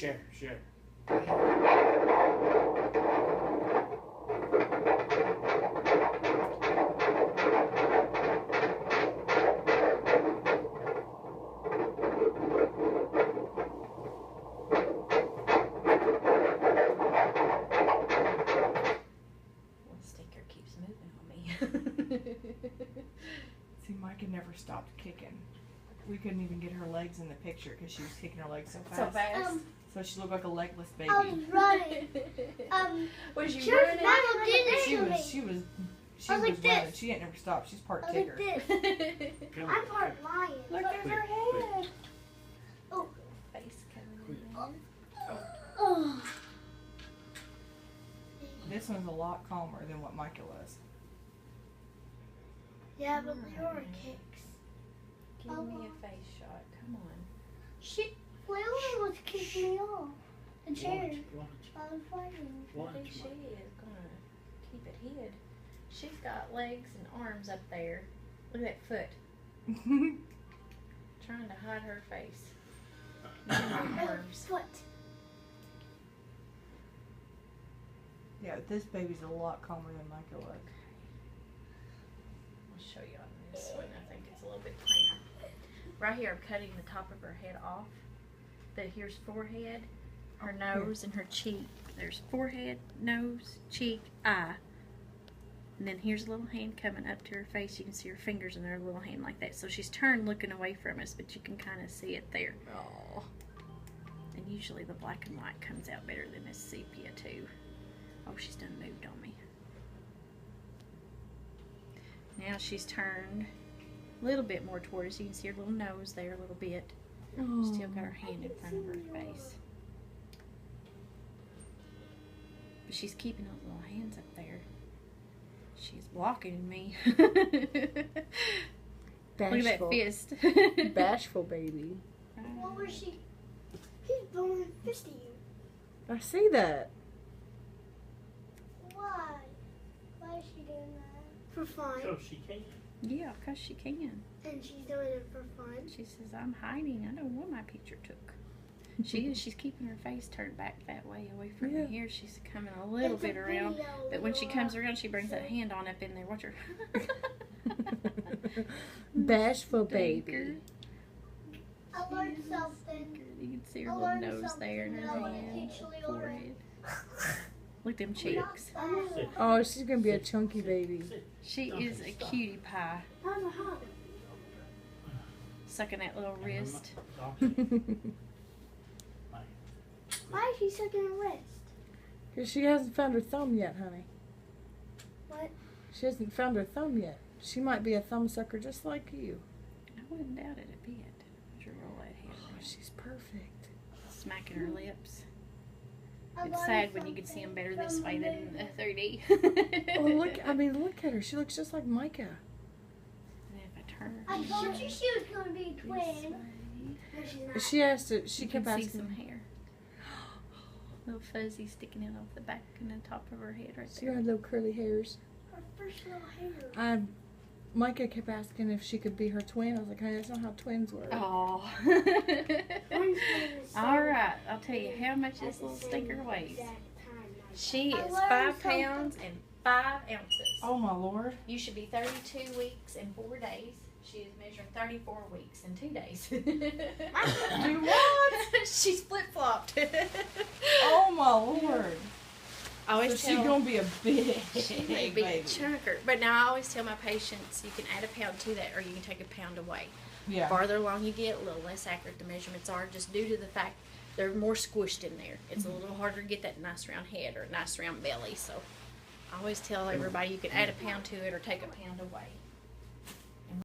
Share. Stinker keeps moving on me. See, Micah never stopped kicking. We couldn't even get her legs in the picture because she was kicking her legs so fast. So fast. So she looked like a legless baby. I was running. Was you Church running? Mama did it She to me. was I was like running. this. She ain't never stopped. She's part I was kicker. like this. I'm part lion. Look at her head. Oh. Face coming in. Oh. This one's a lot calmer than what Micah was. Yeah, but Leora kicks. Give me a face shot. Come on. Leora was kicking me off the chair. Watch. I was fighting. I think she is gonna keep it hid. She's got legs and arms up there. Look at that foot. Trying to hide her face. Look at her arms. Foot. Yeah, this baby's a lot calmer than Micah was. I'll show you on this one. I think it's a little bit cleaner. Right here, I'm cutting the top of her head off. But here's forehead, her nose, and her cheek. There's forehead, nose, cheek, eye. And then here's a little hand coming up to her face. You can see her fingers in her little hand like that. So she's turned looking away from us, but you can kind of see it there. Oh. And usually the black and white comes out better than this sepia too. Oh, she's done moved on me. Now she's turned a little bit more toward us. You can see her little nose there a little bit. Oh. Still got her hand in front of her face. But she's keeping those little hands up there. She's blocking me. Bashful. Look at that fist. Bashful baby. What was she? He's blowing a fist at you. I see that. Why? Why is she doing that? For fun. So she can. Yeah, because she can. And she's doing it for fun. She says, I'm hiding. I don't want my picture took. She is. She's keeping her face turned back that way, away from me. Here she's coming a little It's a bit around. video, But when she Leora. comes around, she brings that hand on up in there. Watch her. Bashful Stinker. baby. I learned something. You can see her I little learned nose there and her something that I wanna hand, teach Leora. forehead. Look at them cheeks. Oh, she's gonna be a chunky baby. She is a cutie pie. Sucking that little wrist. Why is she sucking her wrist? Cause she hasn't found her thumb yet, honey. What? She hasn't found her thumb yet. She might be a thumb sucker just like you. I wouldn't doubt it a bit. Would you roll that hand Oh, around? she's perfect. Smacking her lips. I It's learned sad when you can see them something better this from way the than movie. 3D. Oh, look! I mean, look at her. She looks just like Micah. And if I turn I told you she was going to be a this twin. way, No, she's not. She has to. She you can kept see asking. some hair. Little fuzzy sticking out off the back and the top of her head right See there. her little curly hairs. Her first little hair. Micah kept asking if she could be her twin. I was like, honey, that's not how twins work. Oh. All right, I'll tell you how much this little stinker weighs. She I is learned 5 pounds and 5 ounces. Oh my lord. You should be 32 weeks and 4 days. She is measuring 34 weeks and 2 days. Do what? She's flip-flopped. Oh my lord. I always So she's tell gonna be a big she may be a baby. chunker. But now I always tell my patients you can add a pound to that or you can take a pound away. Yeah. Farther along you get, a little less accurate the measurements are just due to the fact they're more squished in there. It's a little harder to get that nice round head or nice round belly. So I always tell everybody you can add a pound to it or take a pound away.